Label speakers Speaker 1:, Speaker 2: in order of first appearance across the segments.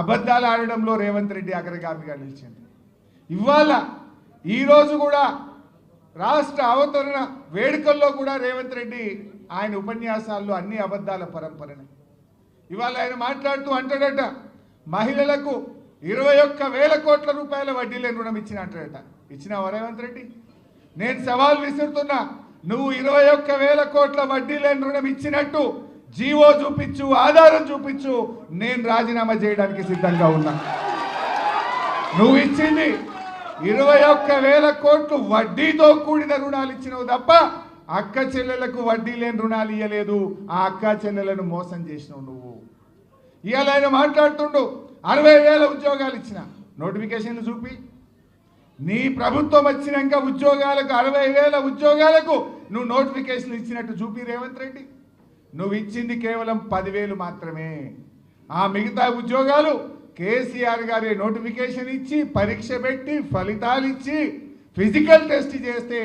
Speaker 1: అబద్ధాలు ఆడడంలో రేవంత్ రెడ్డి అగ్రగామిగా నిలిచింది. ఇవాళ ఈరోజు కూడా రాష్ట్ర అవతరణ వేడుకల్లో కూడా రేవంత్ రెడ్డి ఆయన ఉపన్యాసాల్లో అన్ని అబద్ధాల పరంపరనే. ఇవాళ ఆయన మాట్లాడుతూ అంటాడట, మహిళలకు 21,000 కోట్ల రూపాయల వడ్డీ లేని రుణం ఇచ్చిన అంటాడట. ఇచ్చినావా రేవంత్ రెడ్డి? నేను సవాల్ విసురుతున్నా, నువ్వు 21,000 కోట్ల వడ్డీ లేని రుణం ఇచ్చినట్టు జీవో చూపించు, ఆధారం చూపించు, నేను రాజీనామా చేయడానికి సిద్ధంగా ఉన్నా. నువ్వు ఇచ్చింది 21,000 కోట్లు వడ్డీతో కూడిన రుణాలు ఇచ్చినావు తప్ప అక్క చెల్లెలకు వడ్డీ లేని రుణాలు ఇవ్వలేదు. ఆ అక్క చెల్లెలను మోసం చేసినావు నువ్వు. ఇవాళ ఆయన మాట్లాడుతుండు 60,000 ఉద్యోగాలు ఇచ్చిన నోటిఫికేషన్లు చూపి. నీ ప్రభుత్వం వచ్చినాక ఉద్యోగాలకు 60,000 ఉద్యోగాలకు నువ్వు నోటిఫికేషన్లు ఇచ్చినట్టు చూపి రేవంత్ రెడ్డి. నువ్వు ఇచ్చింది కేవలం 10,000 మాత్రమే. ఆ మిగతా ఉద్యోగాలు కేసీఆర్ గారి నోటిఫికేషన్ ఇచ్చి, పరీక్ష పెట్టి, ఫలితాలు ఇచ్చి, ఫిజికల్ టెస్ట్ చేస్తే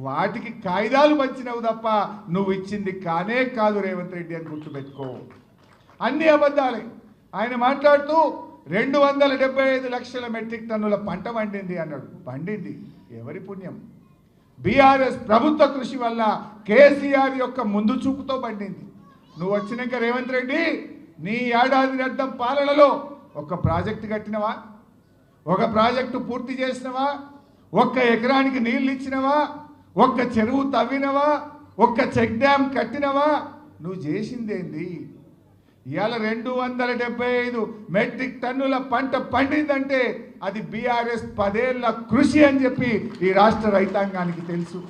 Speaker 1: వాటికి కాయిదాలు పంచినవు తప్ప నువ్వు ఇచ్చింది కానే కాదు రేవంత్ రెడ్డి అని గుర్తుపెట్టుకో. అన్ని అబద్ధాలే. ఆయన మాట్లాడుతూ 275 లక్షల మెట్రిక్ టన్నుల పంట పండింది అన్నాడు. పండింది ఎవరి పుణ్యం? బీఆర్ఎస్ ప్రభుత్వ కృషి వల్ల, కేసీఆర్ యొక్క ముందు చూపుతో పండింది. నువ్వు వచ్చినాక రేవంత్ రెడ్డి నీ ఏడాది అర్థం పాలనలో ఒక ప్రాజెక్టు కట్టినవా? ఒక ప్రాజెక్టు పూర్తి చేసినవా? ఒక్క ఎకరానికి నీళ్ళు ఇచ్చినవా? ఒక్క చెరువు తవ్వినవా? ఒక్క చెక్ డ్యామ్ కట్టినవా? నువ్వు చేసిందేంది? ఇవాళ 275 మెట్రిక్ టన్నుల పంట పండిందంటే అది బీఆర్ఎస్ 10 ఏళ్ల కృషి అని చెప్పి ఈ రాష్ట్ర రైతాంగానికి తెలుసు.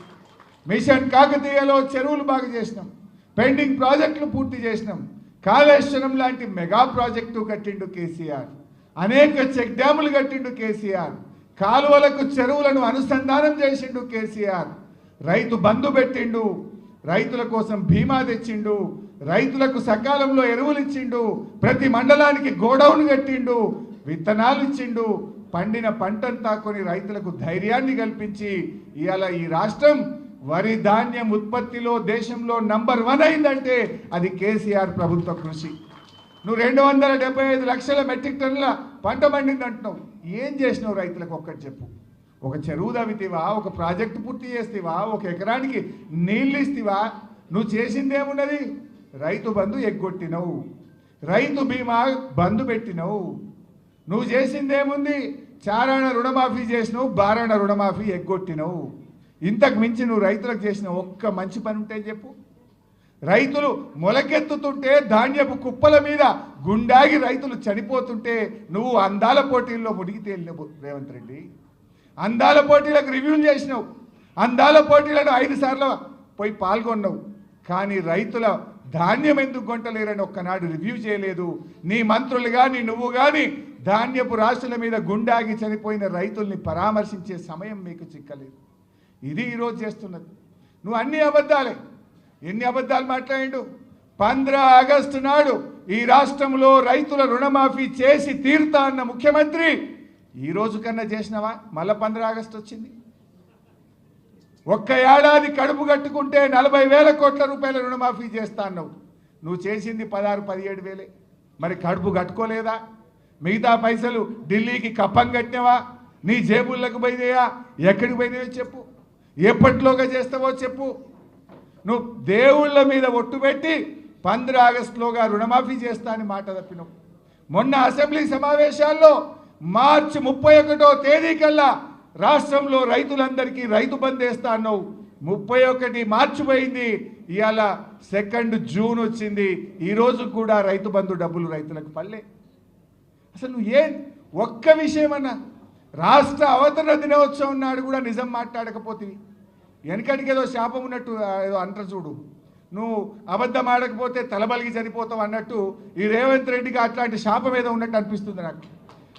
Speaker 1: మిషన్ కాకతీయలో చెరువులు బాగు చేసినాం, పెండింగ్ ప్రాజెక్టులు పూర్తి చేసినాం, కాళేశ్వరం లాంటి మెగా ప్రాజెక్టు కట్టిండు కేసీఆర్, అనేక చెక్ డ్యాములు కట్టిండు కేసీఆర్, కాలువలకు చెరువులను అనుసంధానం చేసిండు కేసీఆర్, రైతు బంధు పెట్టిండు, రైతుల కోసం బీమా తెచ్చిండు, రైతులకు సకాలంలో ఎరువులు ఇచ్చిండు, ప్రతి మండలానికి గోడౌన్ కట్టిండు, విత్తనాలు ఇచ్చిండు, పండిన పంటంతా కొని రైతులకు ధైర్యాన్ని కల్పించి ఇవాళ ఈ రాష్ట్రం వరి ధాన్యం ఉత్పత్తిలో దేశంలో నంబర్ 1 అయిందంటే అది కేసీఆర్ ప్రభుత్వ కృషి. నువ్వు 275 లక్షల మెట్రిక్ టన్నుల పంట పండింది అంటున్నావు. ఏం చేసినావు రైతులకు ఒక్కటి చెప్పు. ఒక చెరువు తవ్వితివా? ఒక ప్రాజెక్టు పూర్తి చేస్తేవా? ఒక ఎకరానికి నీళ్ళు ఇస్తేవా? నువ్వు చేసిందేమున్నది? రైతు బంధు ఎగ్గొట్టినవు, రైతు బీమా బంధు పెట్టినవు. నువ్వు చేసిందేముంది? చారాణ రుణమాఫీ చేసినావు, బారాణ రుణమాఫీ ఎగ్గొట్టినవు. ఇంతకు మించి నువ్వు రైతులకు చేసిన ఒక్క మంచి పని ఉంటే చెప్పు. రైతులు మొలకెత్తుతుంటే ధాన్యపు కుప్పల మీద గుండాగి రైతులు చనిపోతుంటే నువ్వు అందాల పోటీల్లో మునిగి తేలినవు రేవంత్ రెడ్డి. అందాల పోటీలకు రివ్యూలు చేసినావు, అందాల పోటీలను 5 సార్లు పోయి పాల్గొన్నావు. కానీ రైతుల ధాన్యం ఎందుకు కొంటలేరని ఒక్కనాడు రివ్యూ చేయలేదు. నీ మంత్రులు కానీ నువ్వు కానీ ధాన్యపు రాశుల మీద గుండాగి చనిపోయిన రైతుల్ని పరామర్శించే సమయం మీకు చిక్కలేదు. ఇది ఈరోజు చేస్తున్నది. నువ్వు అన్ని అబద్ధాలే. ఎన్ని అబద్ధాలు మాట్లాడిండు? 15 ఆగస్టు నాడు ఈ రాష్ట్రంలో రైతుల రుణమాఫీ చేసి తీరుతా అన్న ముఖ్యమంత్రి ఈ రోజు కన్నా చేసినావా? మళ్ళీ 15 ఆగస్టు వచ్చింది. ఒక్క ఏడాది కడుపు కట్టుకుంటే 40,000 కోట్ల రూపాయల రుణమాఫీ చేస్తా అన్నావు. నువ్వు చేసింది 16-17 వేలే. మరి కడుపు కట్టుకోలేదా? మిగతా పైసలు ఢిల్లీకి కప్పం కట్టినవా? నీ జేబుల్లోకి పోయినాయా? ఎక్కడికి పోయినాయో చెప్పు. ఎప్పటిలోగా చేస్తావో చెప్పు. నువ్వు దేవుళ్ళ మీద ఒట్టు పెట్టి 15 ఆగస్టులోగా రుణమాఫీ చేస్తా అని మాట తప్పినావు. మొన్న అసెంబ్లీ సమావేశాల్లో మార్చి 31వ తేదీ కల్లా రాష్ట్రంలో రైతులందరికీ రైతు బంధు వేస్తా అన్నావు. 31 మార్చి పోయింది, ఇవాళ 2 జూన్ వచ్చింది. ఈరోజు కూడా రైతు బంధు డబ్బులు రైతులకు పల్లె. అసలు నువ్వు ఒక్క విషయమన్నా రాష్ట్ర అవతరణ దినోత్సవం నాడు కూడా నిజం మాట్లాడకపోతే, వెనకటికి ఏదో శాపం ఉన్నట్టు ఏదో అంటారు చూడు, నువ్వు అబద్ధం ఆడకపోతే తలబలిగి చనిపోతావు అన్నట్టు ఈ రేవంత్ రెడ్డికి అట్లాంటి శాపం ఏదో ఉన్నట్టు అనిపిస్తుంది నాకు.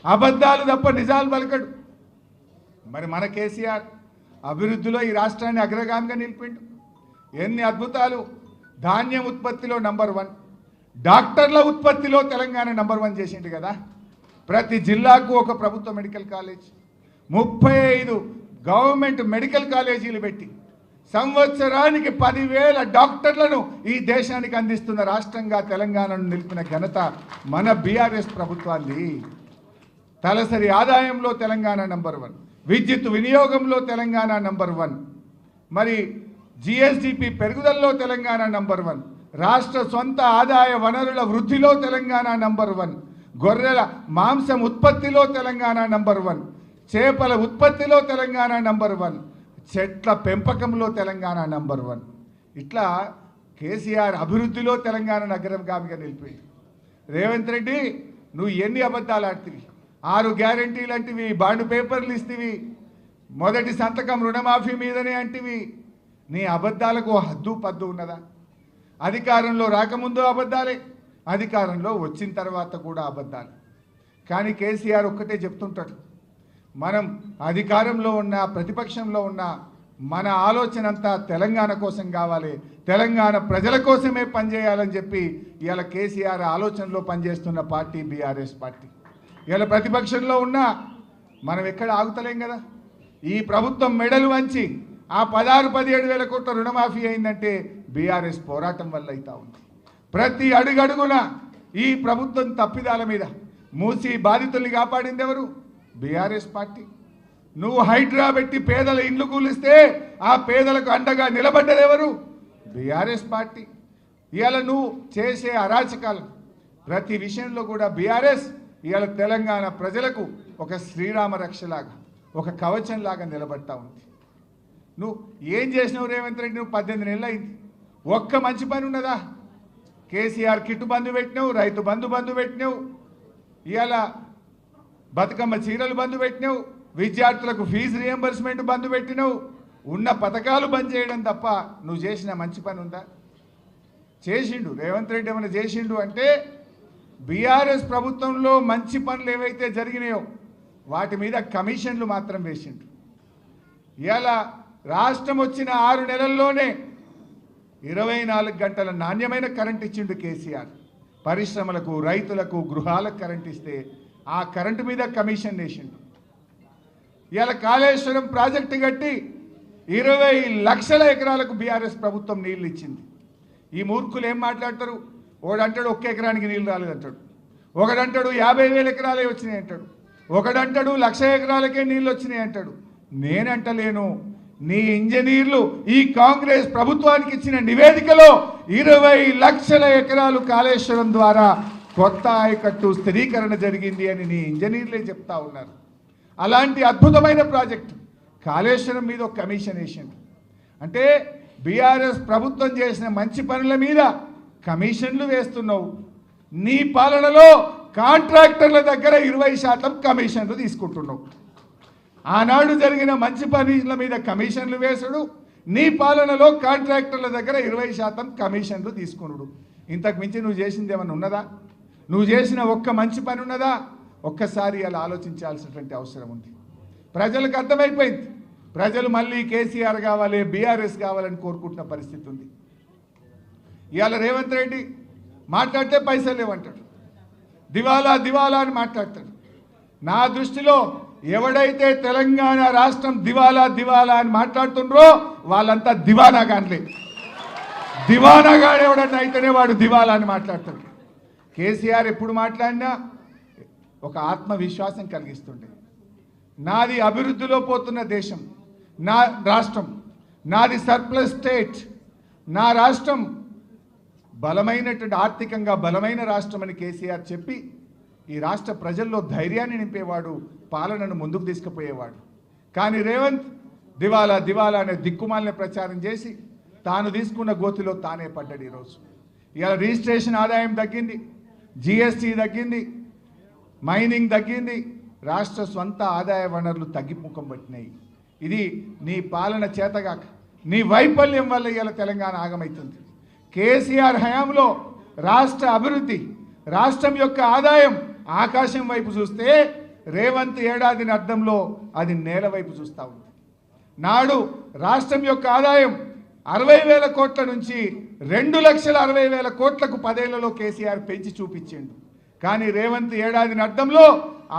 Speaker 1: అబద్ధాలు తప్ప నిజాలు పలకడు. మరి మన కేసీఆర్ అభివృద్ధిలో ఈ రాష్ట్రాన్ని అగ్రగామిగా నిలిపిండు. ఎన్ని అద్భుతాలు! ధాన్యం ఉత్పత్తిలో నంబర్ 1, డాక్టర్ల ఉత్పత్తిలో తెలంగాణ నంబర్ 1 చేసిండు కదా. ప్రతి జిల్లాకు ఒక ప్రభుత్వ మెడికల్ కాలేజ్, 35 గవర్నమెంట్ మెడికల్ కాలేజీలు పెట్టి సంవత్సరానికి 10,000 డాక్టర్లను ఈ దేశానికి అందిస్తున్న రాష్ట్రంగా తెలంగాణను నిలిపిన ఘనత మన బీఆర్ఎస్ ప్రభుత్వాన్ని. తలసరి ఆదాయంలో తెలంగాణ నంబర్ 1, విద్యుత్ వినియోగంలో తెలంగాణ నంబర్ 1, మరి జిఎస్డిపి పెరుగుదలలో తెలంగాణ నంబర్ 1, రాష్ట్ర సొంత ఆదాయ వనరుల వృద్ధిలో తెలంగాణ నంబర్ 1, గొర్రెల మాంసం ఉత్పత్తిలో తెలంగాణ నంబర్ 1, చేపల ఉత్పత్తిలో తెలంగాణ నంబర్ 1, చెట్ల పెంపకంలో తెలంగాణ నంబర్ 1. ఇట్లా కేసీఆర్ అభివృద్ధిలో తెలంగాణ నగరంగామిగా నిలిపోయింది. రేవంత్ రెడ్డి నువ్వు ఎన్ని అబద్ధాలు ఆడుతీవి? 6 గ్యారంటీలు అంటివి, బాండ్ పేపర్లు ఇస్తేవి, మొదటి సంతకం రుణమాఫీ మీదనే అంటివి. నీ అబద్ధాలకు హద్దు పద్దు ఉన్నదా? అధికారంలో రాకముందు అబద్ధాలే, అధికారంలో వచ్చిన తర్వాత కూడా అబద్ధాలు. కానీ కేసీఆర్ ఒక్కటే చెప్తుంటాడు, మనం అధికారంలో ఉన్న ప్రతిపక్షంలో ఉన్న మన ఆలోచన అంతా తెలంగాణ కోసం కావాలి, తెలంగాణ ప్రజల కోసమే పనిచేయాలని చెప్పి ఇవాళ కేసీఆర్ ఆలోచనలో పనిచేస్తున్న పార్టీ బీఆర్ఎస్ పార్టీ. ఇవాళ ప్రతిపక్షంలో ఉన్నా మనం ఎక్కడ ఆగుతలేం కదా. ఈ ప్రభుత్వం మెడలు వంచి ఆ 16-17 వేల కోట్ల రుణమాఫీ అయిందంటే బీఆర్ఎస్ పోరాటం వల్ల అవుతా ఉంది. ప్రతి అడుగడుగున ఈ ప్రభుత్వం తప్పిదాల మీద మూసి బాధితుల్ని కాపాడింది ఎవరు? BRS party. నువ్వు హైడ్రా పెట్టి పేదల ఇండ్లు కూలిస్తే ఆ పేదలకు అండగా నిలబడ్డది ఎవరు? BRS party. ఇవాళ నువ్వు చేసే అరాచకాలు ప్రతి విషయంలో కూడా బీఆర్ఎస్ ఇవాళ తెలంగాణ ప్రజలకు ఒక శ్రీరామ రక్షలాగా, ఒక కవచంలాగా నిలబడతా ఉంది. నువ్వు ఏం చేసినావు రేవంత్ రెడ్డి? నువ్వు 18 నెలలు అయింది, ఒక్క మంచి పని ఉన్నదా? కేసీఆర్ కిట్టు బంధు పెట్టినావు, రైతు బంధు పెట్టినావు, ఇవాళ బతుకమ్మ చీరలు బంధు పెట్టినావు, విద్యార్థులకు ఫీజు రియంబర్స్మెంట్ బంధు పెట్టినావు. ఉన్న పథకాలు బంద్ చేయడం తప్ప నువ్వు చేసిన మంచి పని ఉందా? చేసిండు రేవంత్ రెడ్డి. ఏమైనా చేసిండు అంటే బీఆర్ఎస్ ప్రభుత్వంలో మంచి పనులు ఏవైతే జరిగినాయో వాటి మీద కమిషన్లు మాత్రం వేసిండు. ఇవాళ రాష్ట్రం వచ్చిన 6 నెలల్లోనే 24 గంటల నాణ్యమైన కరెంట్ ఇచ్చిండు కేసీఆర్. పరిశ్రమలకు, రైతులకు, గృహాలకు కరెంట్ ఇస్తే ఆ కరెంటు మీద కమిషన్ వేసిండు. ఇవాళ కాళేశ్వరం ప్రాజెక్టు కట్టి 20 లక్షల ఎకరాలకు బీఆర్ఎస్ ప్రభుత్వం నీళ్ళు ఇచ్చింది. ఈ మూర్ఖులు ఏం మాట్లాడతారు? ఒకడంటాడు 1 ఎకరానికి నీళ్ళు రాలేదంటాడు, ఒకడంటాడు 50,000 ఎకరాలే వచ్చినాయి అంటాడు, ఒకడంటాడు 1,00,000 ఎకరాలకే నీళ్ళు వచ్చినాయి అంటాడు. నేనంటలేను, నీ ఇంజనీర్లు ఈ కాంగ్రెస్ ప్రభుత్వానికి ఇచ్చిన నివేదికలో 20 లక్షల ఎకరాలు కాళేశ్వరం ద్వారా కొత్త ఆయకట్టు స్థిరీకరణ జరిగింది అని నీ ఇంజనీర్లే చెప్తా ఉన్నారు. అలాంటి అద్భుతమైన ప్రాజెక్టు కాళేశ్వరం మీద ఒక కమిషన్ వేసింది. అంటే బీఆర్ఎస్ ప్రభుత్వం చేసిన మంచి పనుల మీద కమిషన్లు వేస్తున్నావు. నీ పాలనలో కాంట్రాక్టర్ల దగ్గర 20% కమిషన్లు తీసుకుంటున్నావు. ఆనాడు జరిగిన మంచి పనుల మీద కమిషన్లు వేసుడు, నీ పాలనలో కాంట్రాక్టర్ల దగ్గర 20% కమిషన్లు తీసుకున్నాడు. ఇంతకు మించి నువ్వు చేసింది ఏమైనా ఉన్నదా? నువ్వు చేసిన ఒక్క మంచి పని ఉన్నదా? ఒక్కసారి అలా ఆలోచించాల్సినటువంటి అవసరం ఉంది. ప్రజలకు అర్థమైపోయింది, ప్రజలు మళ్ళీ కేసీఆర్ కావాలి, బీఆర్ఎస్ కావాలని కోరుకుంటున్న పరిస్థితి ఉంది. ఇవాళ రేవంత్ రెడ్డి మాట్లాడితే పైసలు లేవంటాడు, దివాలా దివాలా అని మాట్లాడతాడు. నా దృష్టిలో ఎవడైతే తెలంగాణ రాష్ట్రం దివాలా దివాలా అని మాట్లాడుతుండ్రో వాళ్ళంతా దివానాగాన్లే. దివానాగాడు ఎవడన్నా అయితేనే వాడు దివాలా అని మాట్లాడతాడు. కేసీఆర్ ఎప్పుడు మాట్లాడినా ఒక ఆత్మవిశ్వాసం కలిగిస్తుండే. నాది అభివృద్ధిలో పోతున్న దేశం, నా రాష్ట్రం, నాది సర్ప్లస్ స్టేట్, నా రాష్ట్రం బలమైనటువంటి ఆర్థికంగా బలమైన రాష్ట్రం అని కేసీఆర్ చెప్పి ఈ రాష్ట్ర ప్రజల్లో ధైర్యాన్ని నింపేవాడు, పాలనను ముందుకు తీసుకుపోయేవాడు. కానీ రేవంత్ దివాలా దివాలా అనే దిక్కుమాలిన ప్రచారం చేసి తాను తీసుకున్న గోతిలో తానే పడ్డాడు. ఈరోజు ఇవాళ రిజిస్ట్రేషన్ ఆదాయం తగ్గింది, జిఎస్టీ తగ్గింది, మైనింగ్ తగ్గింది, రాష్ట్ర స్వంత ఆదాయ వనరులు తగ్గిముఖం పట్టినాయి. ఇది నీ పాలన చేతగాక, నీ వైఫల్యం వల్ల ఇవాళ తెలంగాణ ఆగమవుతుంది. కేసీఆర్ హయాంలో రాష్ట్ర అభివృద్ధి, రాష్ట్రం యొక్క ఆదాయం ఆకాశం వైపు చూస్తే రేవంత్ ఏడాదిని అర్థంలో అది నేల వైపు చూస్తూ ఉంది. నాడు రాష్ట్రం యొక్క ఆదాయం 60,000 కోట్ల నుంచి 2,60,000 కోట్లకు 10 ఏళ్లలో కేసీఆర్ పెంచి చూపించిండు. కానీ రేవంత్ ఏడాదిని అర్థంలో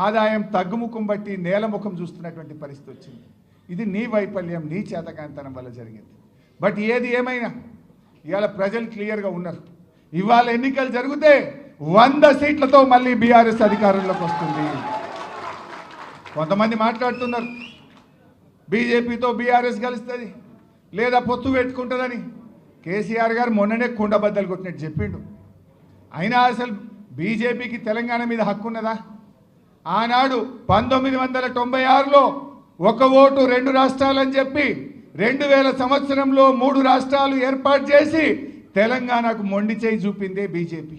Speaker 1: ఆదాయం తగ్గుముఖం బట్టి నేలముఖం చూస్తున్నటువంటి పరిస్థితి వచ్చింది. ఇది నీ వైఫల్యం, నీ చేతకాంతనం వల్ల జరిగింది. బట్ ఏది ఏమైనా ఇవాళ ప్రజలు క్లియర్గా ఉన్నారు. ఇవాళ ఎన్నికలు జరిగితే 100 సీట్లతో మళ్ళీ బీఆర్ఎస్ అధికారంలోకి వస్తుంది. కొంతమంది మాట్లాడుతున్నారు బీజేపీతో బీఆర్ఎస్ కలుస్తుంది లేదా పొత్తు పెట్టుకుంటుందని. కేసీఆర్ గారు మొన్ననే కుండబద్దలు కొట్టినట్టు చెప్పిండు. అయినా అసలు బీజేపీకి తెలంగాణ మీద హక్కు ఉన్నదా? ఆనాడు 1996లో 1 ఓటు 2 రాష్ట్రాలని చెప్పి 2000 సంవత్సరంలో 3 రాష్ట్రాలు ఏర్పాటు చేసి తెలంగాణకు మొండి చేయి చూపిందే బీజేపీ.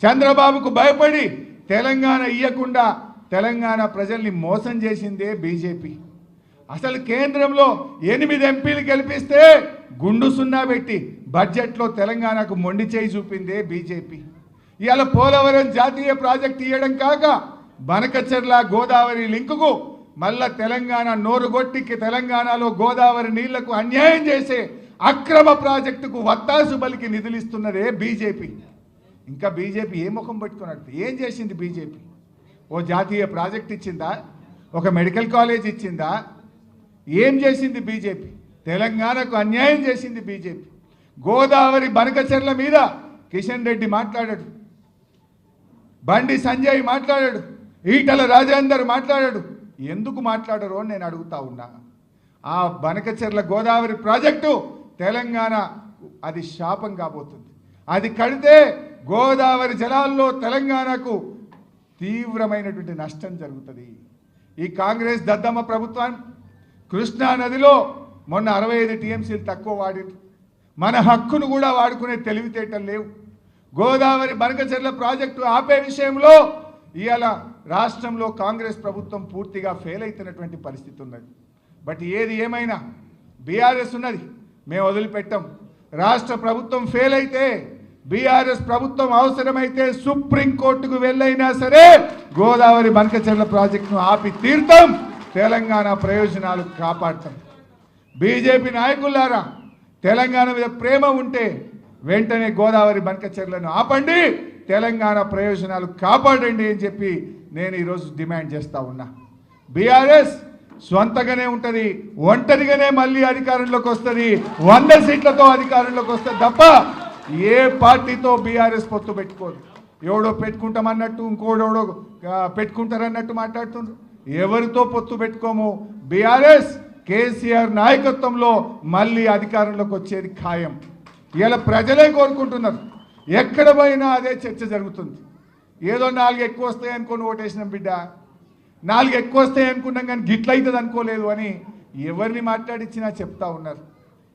Speaker 1: చంద్రబాబుకు భయపడి తెలంగాణ ఇయ్యకుండా తెలంగాణ ప్రజల్ని మోసం చేసిందే బీజేపీ. అసలు కేంద్రంలో 8 ఎంపీలు గెలిపిస్తే గుండు సున్నా పెట్టి బడ్జెట్లో తెలంగాణకు మొండి చేయి చూపిందే బీజేపీ. ఇవాళ పోలవరం జాతీయ ప్రాజెక్ట్ ఇవ్వడం కాక బనకచెర్ల గోదావరి లింకుకు మళ్ళా తెలంగాణ నోరుగొట్టికి తెలంగాణలో గోదావరి నీళ్లకు అన్యాయం చేసే అక్రమ ప్రాజెక్టుకు వత్తాసు బలికి నిధులు ఇస్తున్నదే బీజేపీ. ఇంకా బీజేపీ ఏ ముఖం పెట్టుకున్నట్టు ఏం చేసింది బీజేపీ? ఓ జాతీయ ప్రాజెక్ట్ ఇచ్చిందా? ఒక మెడికల్ కాలేజ్ ఇచ్చిందా? ఏం చేసింది బీజేపీ? తెలంగాణకు అన్యాయం చేసింది బీజేపీ. గోదావరి బనకచెర్ల మీద కిషన్ రెడ్డి మాట్లాడాడు, బండి సంజయ్ మాట్లాడాడు, ఈటల రాజేందర్ మాట్లాడాడు. ఎందుకు మాట్లాడరు అని నేను అడుగుతా ఉన్నా. ఆ బనకచెర్ల గోదావరి ప్రాజెక్టు తెలంగాణ అది శాపం కాబోతుంది. అది కడితే గోదావరి జలాల్లో తెలంగాణకు తీవ్రమైనటువంటి నష్టం జరుగుతుంది. ఈ కాంగ్రెస్ దద్దమ్మ ప్రభుత్వం కృష్ణా నదిలో మొన్న 65 టీఎంసీలు తక్కువ వాడింది. మన హక్కును కూడా వాడుకునే తెలివితేటలు లేవు. గోదావరి బనకచెర్ల ప్రాజెక్టు ఆపే విషయంలో ఇవాళ రాష్ట్రంలో కాంగ్రెస్ ప్రభుత్వం పూర్తిగా ఫెయిల్ అవుతున్నటువంటి పరిస్థితి ఉన్నది. బట్ ఏది ఏమైనా బీఆర్ఎస్ ఉన్నది, మేము వదిలిపెట్టాం. రాష్ట్ర ప్రభుత్వం ఫెయిల్ అయితే బీఆర్ఎస్ ప్రభుత్వం అవసరమైతే సుప్రీంకోర్టుకు వెళ్ళైనా సరే గోదావరి బనకచెర్ల ప్రాజెక్టును ఆపి తీర్థం, తెలంగాణ ప్రయోజనాలు కాపాడతాం. బీజేపీ నాయకులారా, తెలంగాణ మీద ప్రేమ ఉంటే వెంటనే గోదావరి బనకచెర్లను ఆపండి, తెలంగాణ ప్రయోజనాలు కాపాడండి అని చెప్పి నేను ఈరోజు డిమాండ్ చేస్తూ ఉన్నా. బీఆర్ఎస్ స్వంతగానే ఉంటుంది, ఒంటరిగానే మళ్ళీ అధికారంలోకి వస్తుంది, 100 సీట్లతో అధికారంలోకి వస్తుంది తప్ప ఏ పార్టీతో బీఆర్ఎస్ పొత్తు పెట్టుకోదు. ఎవడో పెట్టుకుంటామన్నట్టు ఇంకోడెవడో పెట్టుకుంటారన్నట్టు మాట్లాడుతున్నారు. ఎవరితో పొత్తు పెట్టుకోము. బీఆర్ఎస్ కేసీఆర్ నాయకత్వంలో మళ్ళీ అధికారంలోకి వచ్చేది ఖాయం. ఇలా ప్రజలే కోరుకుంటున్నారు. ఎక్కడ పోయినా అదే చర్చ జరుగుతుంది. ఏదో 4 ఎక్కువ వస్తాయి అనుకొని ఓటేసినాం బిడ్డ, 4 ఎక్కువ వస్తాయి అనుకున్నాం కానీ గిట్లయితుంది అనుకోలేదు అని ఎవరిని మాట్లాడించినా చెప్తా ఉన్నారు.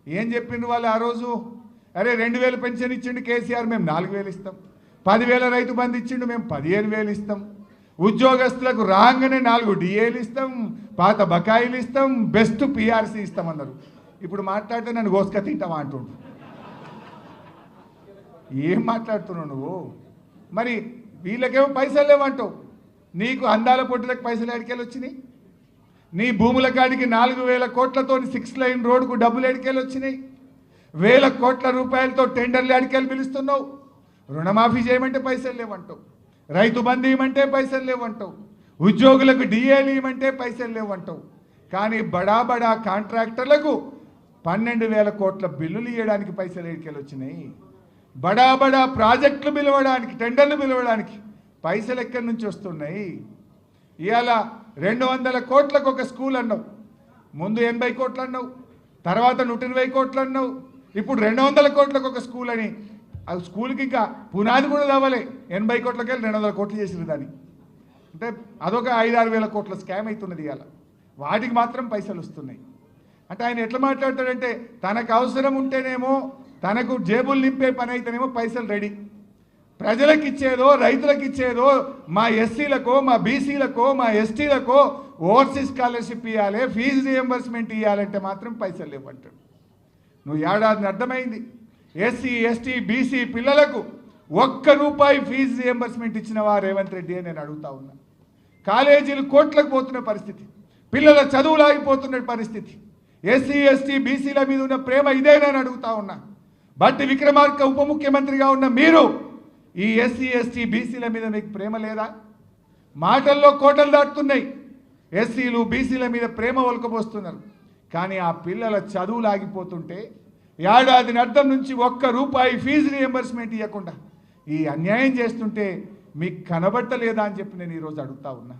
Speaker 1: ఏం చెప్పిండ్రు వాళ్ళు ఆ రోజు? అరే 2000 పెన్షన్ ఇచ్చిండు కేసీఆర్, మేము 4000 ఇస్తాం. 10,000 రైతు బంధు ఇచ్చిండు, మేము 15,000 ఇస్తాం. ఉద్యోగస్తులకు రాగానే 4 డిఏలు ఇస్తాం, పాత బకాయిలు ఇస్తాం, బెస్ట్ పిఆర్సీ ఇస్తామన్నారు. ఇప్పుడు మాట్లాడితే నన్ను గోసుక తింటామా అంటుండు. ఏం మాట్లాడుతున్నావు నువ్వు? మరి వీళ్ళకేమో పైసలు లేవంటావు. నీకు అందాల పొట్టులకు పైసలు ఎడికెళ్ళి వచ్చినాయి? నీ భూముల కాడికి 4,000 కోట్లతో 6 లైన్ రోడ్డుకు డబ్బులు ఎడికెళ్ళి వచ్చినాయి? 1,000 కోట్ల రూపాయలతో టెండర్లు ఎడికెళ్ళి పిలుస్తున్నావు. రుణమాఫీ చేయమంటే పైసలు లేవంటావు, రైతు బంధు ఇవ్వమంటే పైసలు లేవంటావు, ఉద్యోగులకు డిఏలు ఇవ్వమంటే పైసలు లేవంటావు. కానీ బడా బడా కాంట్రాక్టర్లకు 12,000 కోట్ల బిల్లులు ఇవ్వడానికి పైసలు ఎడికెళ్ళి వచ్చినాయి. బడా బడా ప్రాజెక్టులు పిలవడానికి, టెండర్లు పిలవడానికి పైసలు ఎక్కడి నుంచి వస్తున్నాయి? ఇవాళ 200 కోట్లకు ఒక స్కూల్ అన్నావు, ముందు 80 కోట్లు అన్నావు, తర్వాత 120 కోట్లు అన్నావు, ఇప్పుడు 200 కోట్లకు ఒక స్కూల్ అని. ఆ స్కూల్కి ఇంకా పునాది కూడా తవ్వలే, 80 కోట్లకి వెళ్ళి 200 కోట్లు చేసిన దాన్ని. అంటే అదొక 5-6 వేల కోట్ల స్కామ్ అవుతున్నది. ఇవాళ వాటికి మాత్రం పైసలు వస్తున్నాయి. అంటే ఆయన ఎట్లా మాట్లాడతాడంటే తనకు అవసరం ఉంటేనేమో, తనకు జేబులు నింపే పని అయితేనేమో పైసలు రెడీ, ప్రజలకు ఇచ్చేదో రైతులకు ఇచ్చేదో, మా ఎస్సీలకో మా బీసీలకో మా ఎస్టీలకో ఓవర్సీస్ స్కాలర్షిప్ ఇవ్వాలి, ఫీజు రియంబర్స్మెంట్ ఇవ్వాలంటే మాత్రం పైసలు లేవంటాడు. నువ్వు ఏడాదిని అర్థమైంది. ఎస్సీ ఎస్టీ బీసీ పిల్లలకు ₹1 ఫీజు రియంబర్స్మెంట్ ఇచ్చినవా రేవంత్ రెడ్డి అని నేను అడుగుతా ఉన్నా. కాలేజీలు కోట్లకు పోతున్న పరిస్థితి, పిల్లల చదువులు ఆగిపోతున్న పరిస్థితి. ఎస్సీ ఎస్టీ బీసీల మీద ఉన్న ప్రేమ ఇదేనని అడుగుతా ఉన్నా. బట్టి విక్రమార్క ఉప ముఖ్యమంత్రిగా ఉన్న మీరు ఈ ఎస్సీ ఎస్టీ బీసీల మీద మీకు ప్రేమ లేదా? మాటల్లో కోటలు దాటుతున్నాయి. ఎస్సీలు బీసీల మీద ప్రేమ ఒలకబోస్తున్నారు. కానీ ఆ పిల్లల చదువులు ఆగిపోతుంటే, ఏడాది అర్థం నుంచి ₹1 ఫీజు రియంబర్స్మెంట్ ఇవ్వకుండా ఈ అన్యాయం చేస్తుంటే మీకు కనబట్టలేదా అని చెప్పి నేను ఈరోజు అడుగుతా ఉన్నా.